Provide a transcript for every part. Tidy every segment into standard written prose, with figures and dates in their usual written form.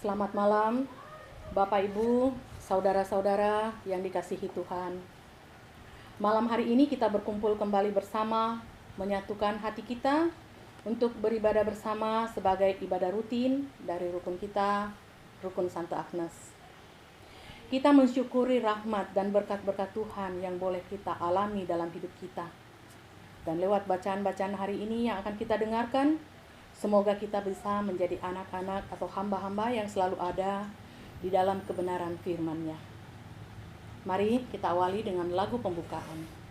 Selamat malam, Bapak Ibu, saudara-saudara yang dikasihi Tuhan. Malam hari ini kita berkumpul kembali bersama, menyatukan hati kita untuk beribadah bersama sebagai ibadah rutin dari rukun kita, rukun Santa Agnes. Kita mensyukuri rahmat dan berkat-berkat Tuhan yang boleh kita alami dalam hidup kita. Dan lewat bacaan-bacaan hari ini yang akan kita dengarkan, semoga kita bisa menjadi anak-anak atau hamba-hamba yang selalu ada di dalam kebenaran firman-Nya. Mari kita awali dengan lagu pembukaan.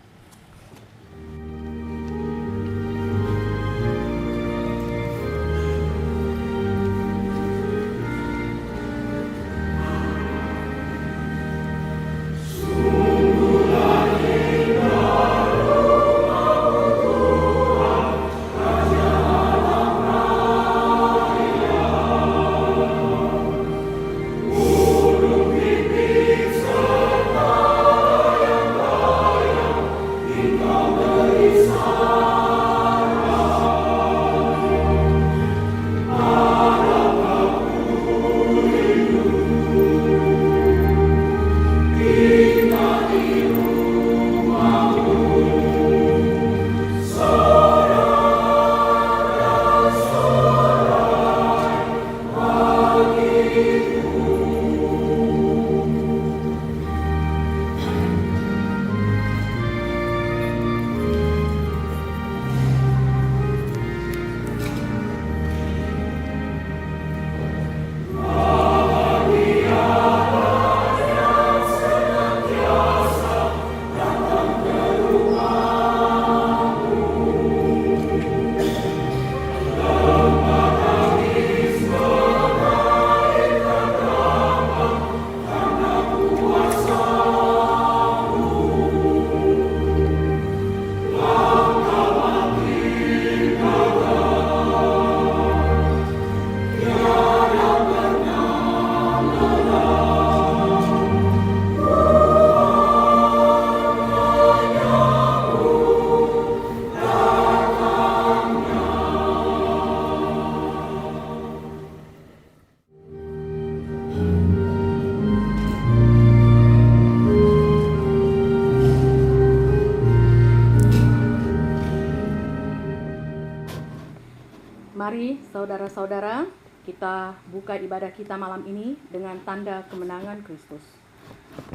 Mari saudara-saudara, kita buka ibadah kita malam ini dengan tanda kemenangan Kristus.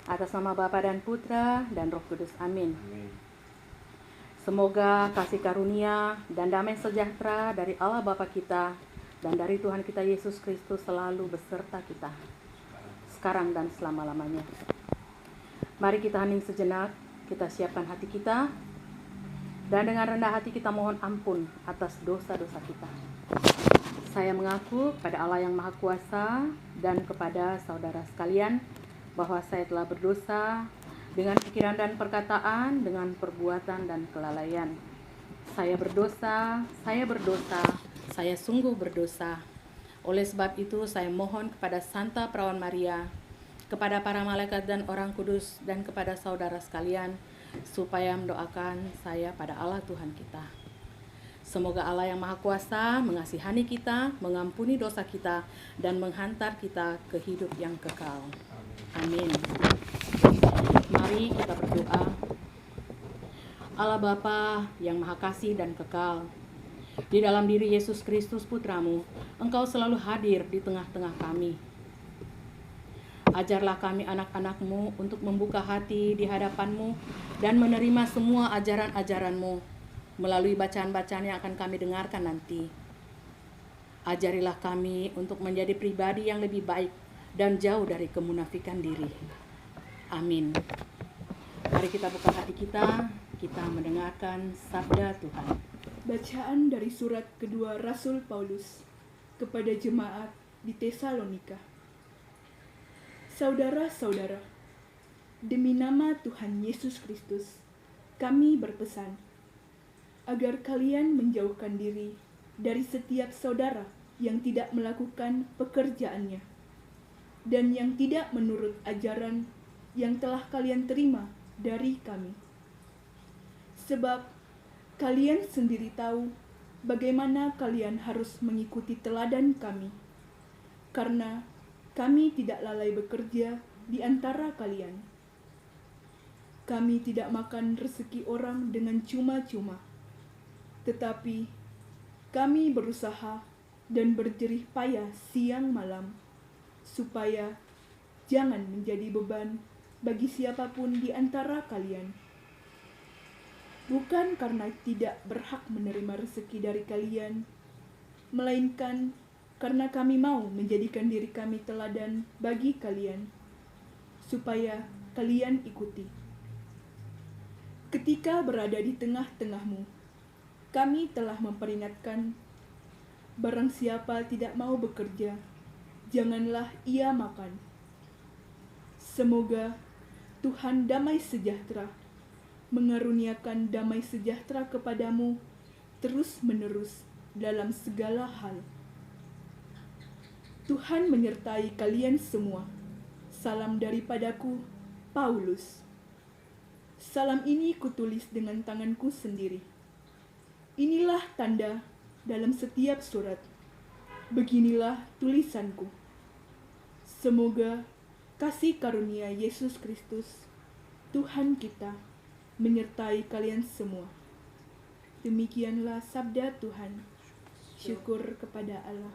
Atas nama Bapa dan Putra dan Roh Kudus, amin. Semoga kasih karunia dan damai sejahtera dari Allah Bapa kita dan dari Tuhan kita Yesus Kristus selalu beserta kita, sekarang dan selama-lamanya. Mari kita hening sejenak, kita siapkan hati kita, dan dengan rendah hati kita mohon ampun atas dosa-dosa kita. Saya mengaku kepada Allah yang Maha Kuasa dan kepada saudara sekalian bahwa saya telah berdosa dengan pikiran dan perkataan, dengan perbuatan dan kelalaian. Saya berdosa, saya sungguh berdosa. Oleh sebab itu saya mohon kepada Santa Perawan Maria, kepada para malaikat dan orang kudus, dan kepada saudara sekalian, supaya mendoakan saya pada Allah Tuhan kita. Semoga Allah yang Maha Kuasa mengasihani kita, mengampuni dosa kita, dan menghantar kita ke hidup yang kekal. Amin. Mari kita berdoa. Allah Bapa yang Maha Kasih dan kekal, di dalam diri Yesus Kristus Putramu, Engkau selalu hadir di tengah-tengah kami. Ajarlah kami anak-anak-Mu untuk membuka hati di hadapan-Mu dan menerima semua ajaran-ajaran-Mu melalui bacaan-bacaan yang akan kami dengarkan nanti. Ajarilah kami untuk menjadi pribadi yang lebih baik dan jauh dari kemunafikan diri. Amin. Mari kita buka hati kita mendengarkan sabda Tuhan. Bacaan dari surat kedua Rasul Paulus kepada jemaat di Tesalonika. Saudara-saudara, demi nama Tuhan Yesus Kristus, kami berpesan agar kalian menjauhkan diri dari setiap saudara yang tidak melakukan pekerjaannya dan yang tidak menurut ajaran yang telah kalian terima dari kami. Sebab kalian sendiri tahu bagaimana kalian harus mengikuti teladan kami, karena kami tidak lalai bekerja di antara kalian. Kami tidak makan rezeki orang dengan cuma-cuma, tetapi kami berusaha dan berjerih payah siang malam, supaya jangan menjadi beban bagi siapapun di antara kalian. Bukan karena tidak berhak menerima rezeki dari kalian, melainkan karena kami mau menjadikan diri kami teladan bagi kalian, supaya kalian ikuti. Ketika berada di tengah-tengahmu, kami telah memperingatkan, barang siapa tidak mau bekerja, janganlah ia makan. Semoga Tuhan damai sejahtera mengaruniakan damai sejahtera kepadamu terus-menerus dalam segala hal. Tuhan menyertai kalian semua. Salam daripadaku, Paulus. Salam ini kutulis dengan tanganku sendiri. Inilah tanda dalam setiap surat. Beginilah tulisanku. Semoga kasih karunia Yesus Kristus, Tuhan kita, menyertai kalian semua. Demikianlah sabda Tuhan. Syukur kepada Allah.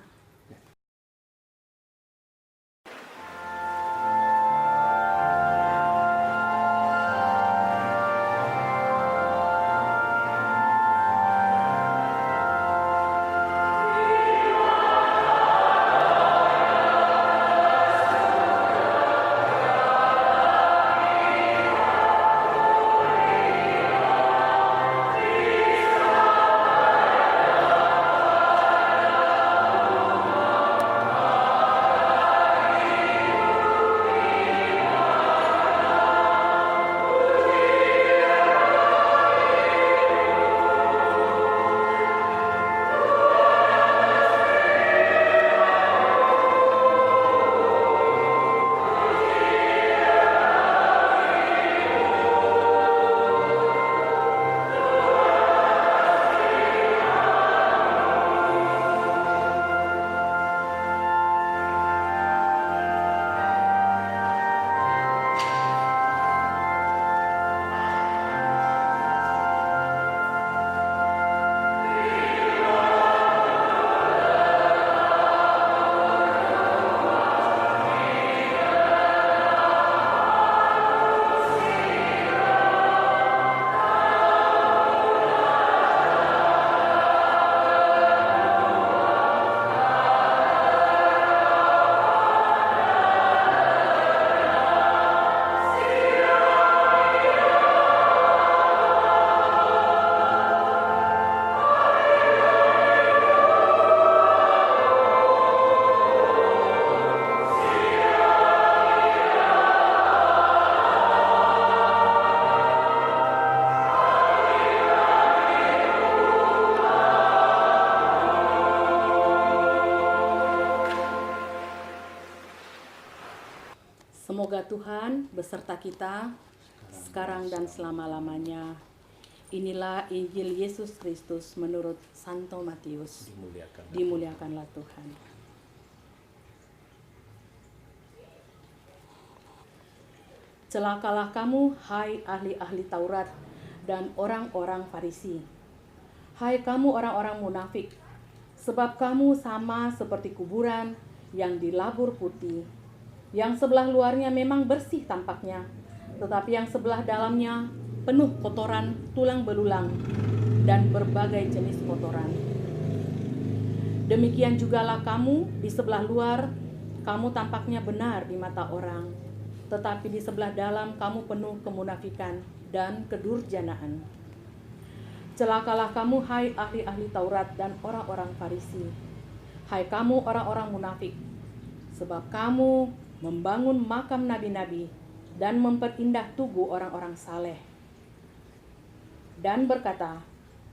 Semoga Tuhan beserta kita sekarang dan selama-lamanya. Inilah Injil Yesus Kristus menurut Santo Matius. Dimuliakanlah Tuhan. Celakalah kamu, hai ahli-ahli Taurat dan orang-orang Farisi. Hai kamu orang-orang munafik, sebab kamu sama seperti kuburan yang dilabur putih, yang sebelah luarnya memang bersih tampaknya, tetapi yang sebelah dalamnya penuh kotoran, tulang belulang, dan berbagai jenis kotoran. Demikian jugalah kamu di sebelah luar, kamu tampaknya benar di mata orang, tetapi di sebelah dalam kamu penuh kemunafikan dan kedurjanaan. Celakalah kamu, hai ahli-ahli Taurat dan orang-orang Farisi. Hai kamu orang-orang munafik, sebab kamu membangun makam nabi-nabi dan memperindah tugu orang-orang saleh. Dan berkata,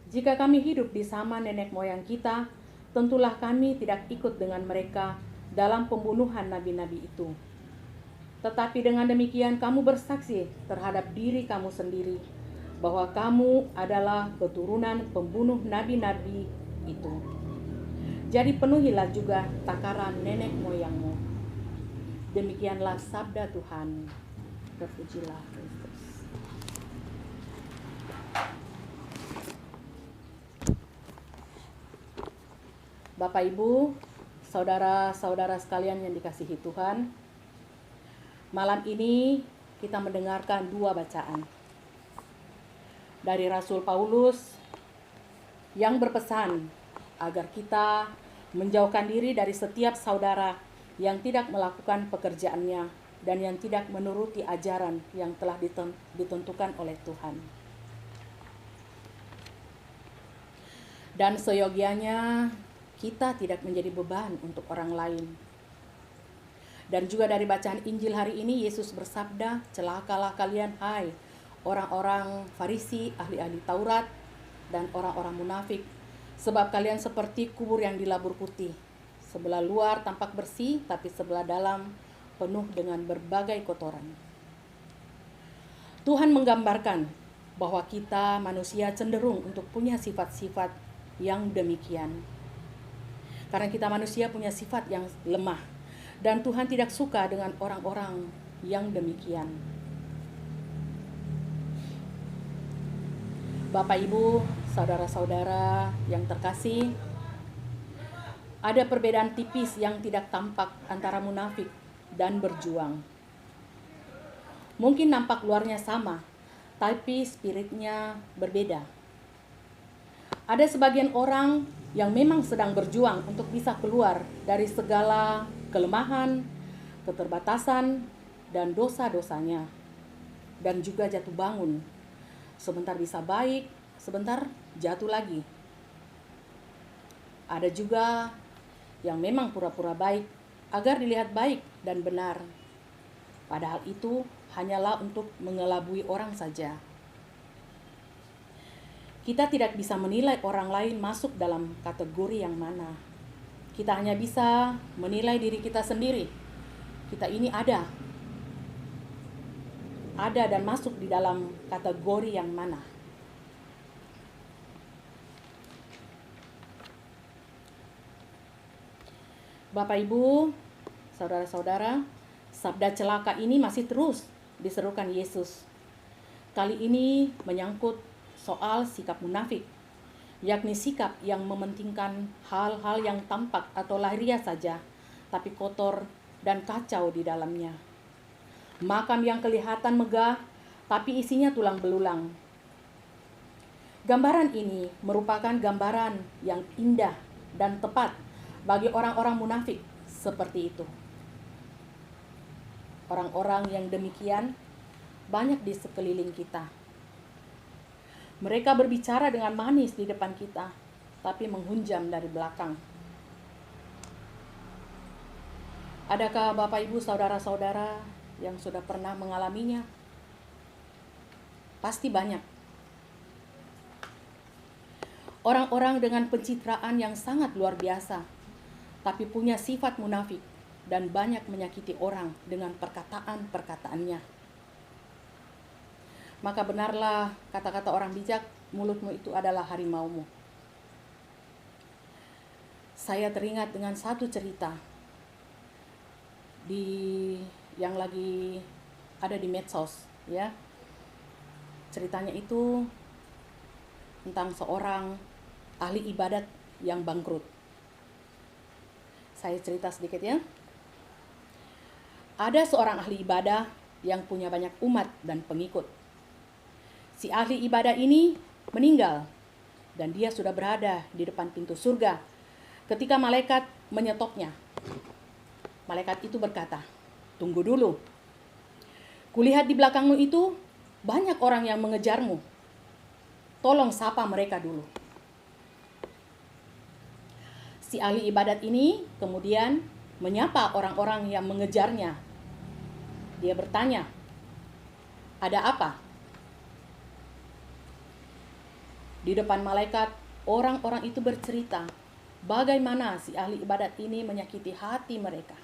jika kami hidup di zaman nenek moyang kita, tentulah kami tidak ikut dengan mereka dalam pembunuhan nabi-nabi itu. Tetapi dengan demikian kamu bersaksi terhadap diri kamu sendiri, bahwa kamu adalah keturunan pembunuh nabi-nabi itu. Jadi penuhilah juga takaran nenek moyangmu. Demikianlah sabda Tuhan. Terpujilah Kristus. Bapak Ibu, saudara-saudara sekalian yang dikasihi Tuhan, malam ini kita mendengarkan dua bacaan dari Rasul Paulus yang berpesan agar kita menjauhkan diri dari setiap saudara yang tidak melakukan pekerjaannya dan yang tidak menuruti ajaran yang telah ditentukan oleh Tuhan. Dan seyogianya kita tidak menjadi beban untuk orang lain. Dan juga dari bacaan Injil hari ini, Yesus bersabda, "Celakalah kalian, hai orang-orang Farisi, ahli-ahli Taurat, dan orang-orang munafik, sebab kalian seperti kubur yang dilabur putih. Sebelah luar tampak bersih, tapi sebelah dalam penuh dengan berbagai kotoran." Tuhan menggambarkan bahwa kita manusia cenderung untuk punya sifat-sifat yang demikian. Karena kita manusia punya sifat yang lemah, dan Tuhan tidak suka dengan orang-orang yang demikian. Bapak Ibu, saudara-saudara yang terkasih, ada perbedaan tipis yang tidak tampak antara munafik dan berjuang. Mungkin nampak luarnya sama, tapi spiritnya berbeda. Ada sebagian orang yang memang sedang berjuang untuk bisa keluar dari segala kelemahan, keterbatasan, dan dosa-dosanya, dan juga jatuh bangun. Sebentar bisa baik, sebentar jatuh lagi. Ada juga yang memang pura-pura baik agar dilihat baik dan benar, padahal itu hanyalah untuk mengelabui orang saja. Kita tidak bisa menilai orang lain masuk dalam kategori yang mana. Kita hanya bisa menilai diri kita sendiri. Kita ini ada dan masuk di dalam kategori yang mana. Bapak Ibu, saudara-saudara, sabda celaka ini masih terus diserukan Yesus. Kali ini menyangkut soal sikap munafik, yakni sikap yang mementingkan hal-hal yang tampak atau lahiriah saja, tapi kotor dan kacau di dalamnya. Makam yang kelihatan megah, tapi isinya tulang belulang. Gambaran ini merupakan gambaran yang indah dan tepat bagi orang-orang munafik seperti itu. Orang-orang yang demikian banyak di sekeliling kita. Mereka berbicara dengan manis di depan kita, tapi menghunjam dari belakang. Adakah Bapak Ibu saudara-saudara yang sudah pernah mengalaminya? Pasti banyak. Orang-orang dengan pencitraan yang sangat luar biasa, tapi punya sifat munafik dan banyak menyakiti orang dengan perkataan-perkataannya. Maka benarlah kata-kata orang bijak, mulutmu itu adalah harimaumu. Saya teringat dengan satu cerita yang lagi ada di medsos, ya. Ceritanya itu tentang seorang ahli ibadat yang bangkrut. Saya cerita sedikit ya. Ada seorang ahli ibadah yang punya banyak umat dan pengikut. Si ahli ibadah ini meninggal dan dia sudah berada di depan pintu surga ketika malaikat menyetopnya. Malaikat itu berkata, "Tunggu dulu. Kulihat di belakangmu itu banyak orang yang mengejarmu. Tolong sapa mereka dulu." Si ahli ibadat ini kemudian menyapa orang-orang yang mengejarnya. Dia bertanya, "Ada apa?" Di depan malaikat, orang-orang itu bercerita bagaimana si ahli ibadat ini menyakiti hati mereka.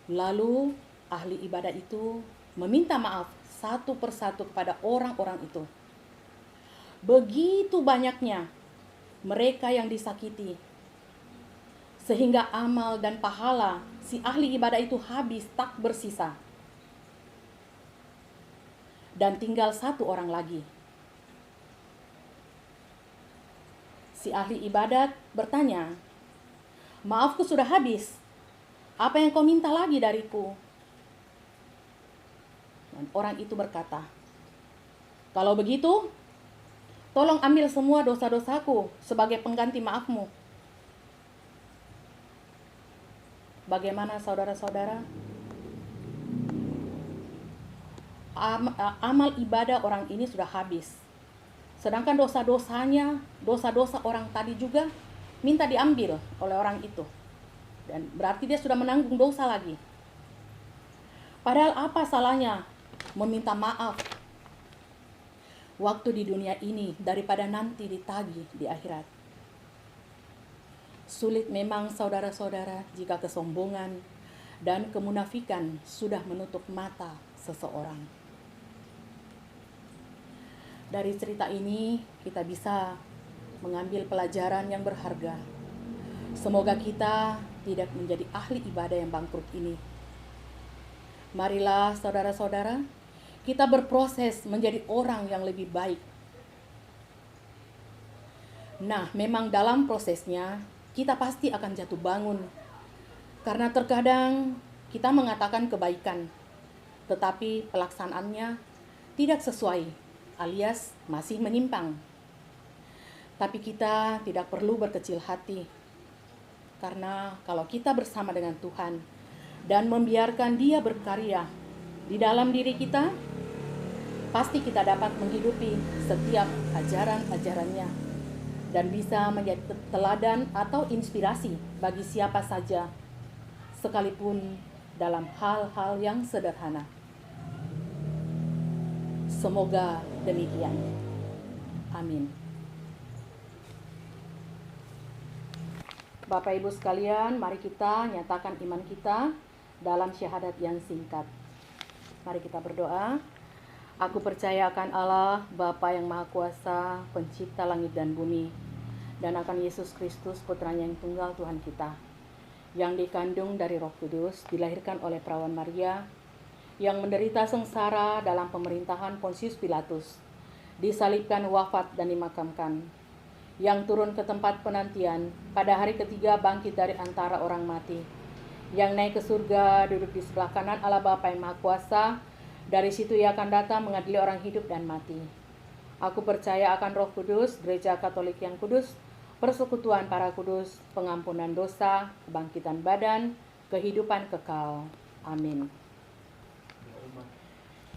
Lalu ahli ibadat itu meminta maaf satu persatu kepada orang-orang itu. Begitu banyaknya mereka yang disakiti, sehingga amal dan pahala si ahli ibadah itu habis tak bersisa. Dan tinggal satu orang lagi. Si ahli ibadat bertanya, "Maafku sudah habis. Apa yang kau minta lagi dariku?" Dan orang itu berkata, "Kalau begitu, tolong ambil semua dosa-dosaku sebagai pengganti maafmu." Bagaimana saudara-saudara? Amal ibadah orang ini sudah habis. Sedangkan dosa-dosanya, dosa-dosa orang tadi juga minta diambil oleh orang itu. Dan berarti dia sudah menanggung dosa lagi. Padahal apa salahnya meminta maaf waktu di dunia ini daripada nanti ditagih di akhirat? Sulit memang saudara-saudara jika kesombongan dan kemunafikan sudah menutup mata seseorang. Dari cerita ini kita bisa mengambil pelajaran yang berharga. Semoga kita tidak menjadi ahli ibadah yang bangkrut ini. Marilah saudara-saudara, kita berproses menjadi orang yang lebih baik. Nah, memang dalam prosesnya kita pasti akan jatuh bangun. Karena terkadang kita mengatakan kebaikan, tetapi pelaksanaannya tidak sesuai, alias masih menyimpang. Tapi kita tidak perlu berkecil hati, karena kalau kita bersama dengan Tuhan dan membiarkan Dia berkarya di dalam diri kita, pasti kita dapat menghidupi setiap ajaran-ajarannya dan bisa menjadi teladan atau inspirasi bagi siapa saja, sekalipun dalam hal-hal yang sederhana. Semoga demikian. Amin. Bapak Ibu sekalian, mari kita nyatakan iman kita dalam syahadat yang singkat. Mari kita berdoa. Aku percaya akan Allah, Bapa yang Maha Kuasa, pencipta langit dan bumi, dan akan Yesus Kristus, Putranya yang tunggal Tuhan kita, yang dikandung dari Roh Kudus, dilahirkan oleh perawan Maria, yang menderita sengsara dalam pemerintahan Pontius Pilatus, disalibkan, wafat, dan dimakamkan, yang turun ke tempat penantian, pada hari ketiga bangkit dari antara orang mati, yang naik ke surga, duduk di sebelah kanan Allah Bapa yang Maha Kuasa, dari situ Ia akan datang mengadili orang hidup dan mati. Aku percaya akan Roh Kudus, Gereja Katolik yang kudus, persekutuan para kudus, pengampunan dosa, kebangkitan badan, kehidupan kekal. Amin.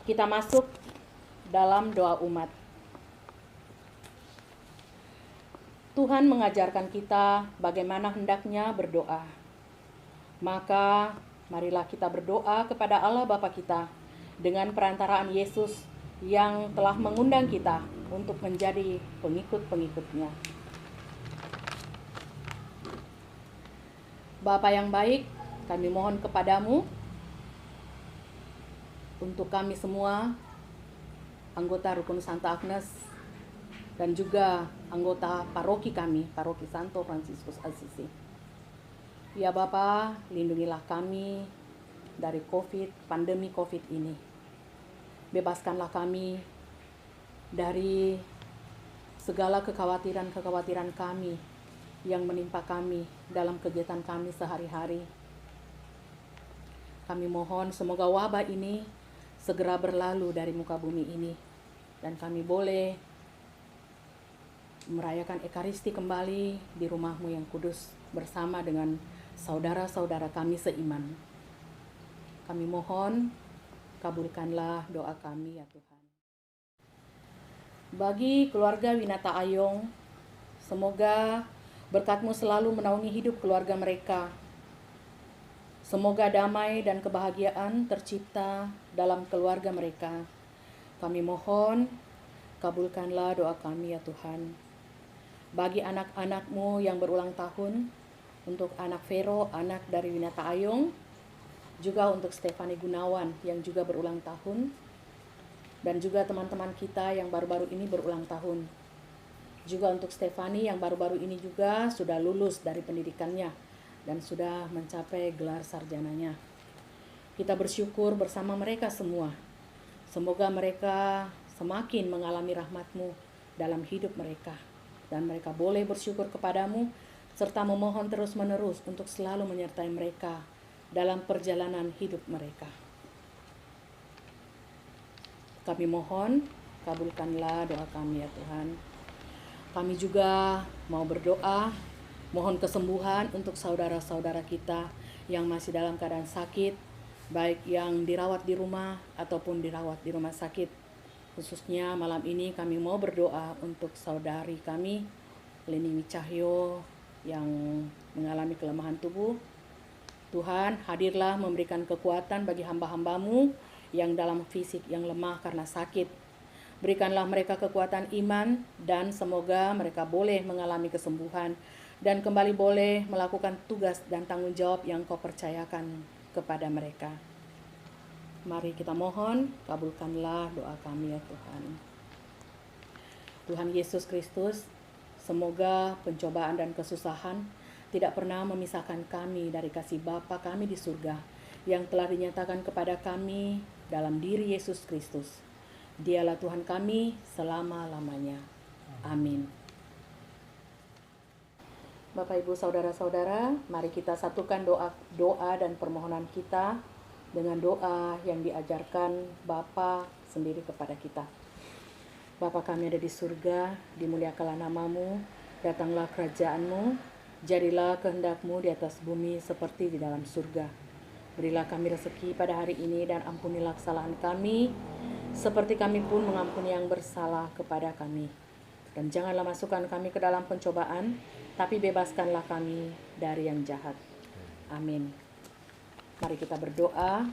Kita masuk dalam doa umat. Tuhan mengajarkan kita bagaimana hendaknya berdoa. Maka marilah kita berdoa kepada Allah Bapa kita dengan perantaraan Yesus yang telah mengundang kita untuk menjadi pengikut-pengikutnya. Bapa yang baik, kami mohon kepadamu untuk kami semua, anggota Rukun Santa Agnes, dan juga anggota paroki kami, Paroki Santo Fransiskus Assisi. Ya Bapa, lindungilah kami dari pandemi COVID ini. Bebaskanlah kami dari segala kekhawatiran-kekhawatiran kami yang menimpa kami dalam kegiatan kami sehari-hari. Kami mohon semoga wabah ini segera berlalu dari muka bumi ini, dan kami boleh merayakan Ekaristi kembali di rumah-Mu yang kudus bersama dengan saudara-saudara kami seiman. Kami mohon, kabulkanlah doa kami ya Tuhan. Bagi keluarga Winata Ayong, semoga berkat-Mu selalu menaungi hidup keluarga mereka. Semoga damai dan kebahagiaan tercipta dalam keluarga mereka. Kami mohon, kabulkanlah doa kami ya Tuhan. Bagi anak-anak-Mu yang berulang tahun, untuk anak Vero, anak dari Winata Ayong, juga untuk Stefani Gunawan yang juga berulang tahun, dan juga teman-teman kita yang baru-baru ini berulang tahun. Juga untuk Stefani yang baru-baru ini juga sudah lulus dari pendidikannya dan sudah mencapai gelar sarjananya. Kita bersyukur bersama mereka semua. Semoga mereka semakin mengalami rahmat-Mu dalam hidup mereka, dan mereka boleh bersyukur kepadamu serta memohon terus-menerus untuk selalu menyertai mereka dalam perjalanan hidup mereka. Kami mohon, kabulkanlah doa kami ya Tuhan. Kami juga mau berdoa, mohon kesembuhan untuk saudara-saudara kita yang masih dalam keadaan sakit, baik yang dirawat di rumah ataupun dirawat di rumah sakit. Khususnya malam ini kami mau berdoa untuk saudari kami, Leni Wicahyo, yang mengalami kelemahan tubuh. Tuhan, hadirlah memberikan kekuatan bagi hamba-hamba-Mu yang dalam fisik yang lemah karena sakit. Berikanlah mereka kekuatan iman, dan semoga mereka boleh mengalami kesembuhan dan kembali boleh melakukan tugas dan tanggung jawab yang Kau percayakan kepada mereka. Mari kita mohon, kabulkanlah doa kami ya Tuhan. Tuhan Yesus Kristus, semoga pencobaan dan kesusahan tidak pernah memisahkan kami dari kasih Bapa kami di surga yang telah dinyatakan kepada kami dalam diri Yesus Kristus. Dialah Tuhan kami selama-lamanya. Amin. Bapak, Ibu, Saudara-saudara, mari kita satukan doa dan permohonan kita dengan doa yang diajarkan Bapa sendiri kepada kita. Bapa kami ada di surga, dimuliakanlah nama-Mu, datanglah kerajaan-Mu, jadilah kehendak-Mu di atas bumi seperti di dalam surga. Berilah kami rezeki pada hari ini dan ampunilah kesalahan kami, seperti kami pun mengampuni yang bersalah kepada kami. Dan janganlah masukkan kami ke dalam pencobaan, tapi bebaskanlah kami dari yang jahat. Amin. Mari kita berdoa.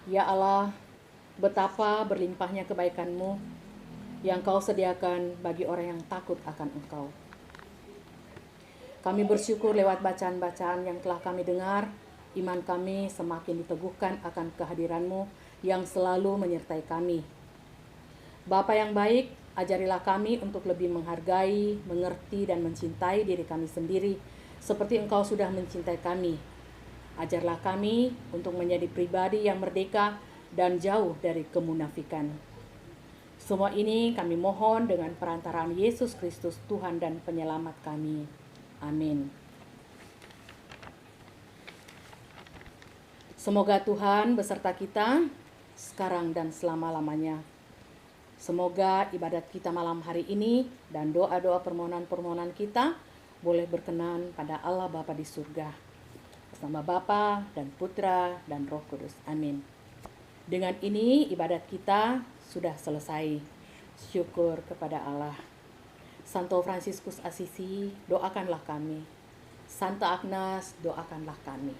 Ya Allah, betapa berlimpahnya kebaikan-Mu yang Kau sediakan bagi orang yang takut akan Engkau. Kami bersyukur lewat bacaan-bacaan yang telah kami dengar, iman kami semakin diteguhkan akan kehadiran-Mu yang selalu menyertai kami. Bapa yang baik, ajarilah kami untuk lebih menghargai, mengerti, dan mencintai diri kami sendiri, seperti Engkau sudah mencintai kami. Ajarlah kami untuk menjadi pribadi yang merdeka dan jauh dari kemunafikan. Semua ini kami mohon dengan perantaraan Yesus Kristus, Tuhan dan Penyelamat kami. Amin. Semoga Tuhan beserta kita sekarang dan selama-lamanya. Semoga ibadat kita malam hari ini dan doa-doa permohonan-permohonan kita boleh berkenan pada Allah Bapa di surga. Bersama Bapa dan Putra dan Roh Kudus. Amin. Dengan ini ibadat kita sudah selesai. Syukur kepada Allah. Santo Fransiskus Assisi, doakanlah kami. Santa Agnes, doakanlah kami.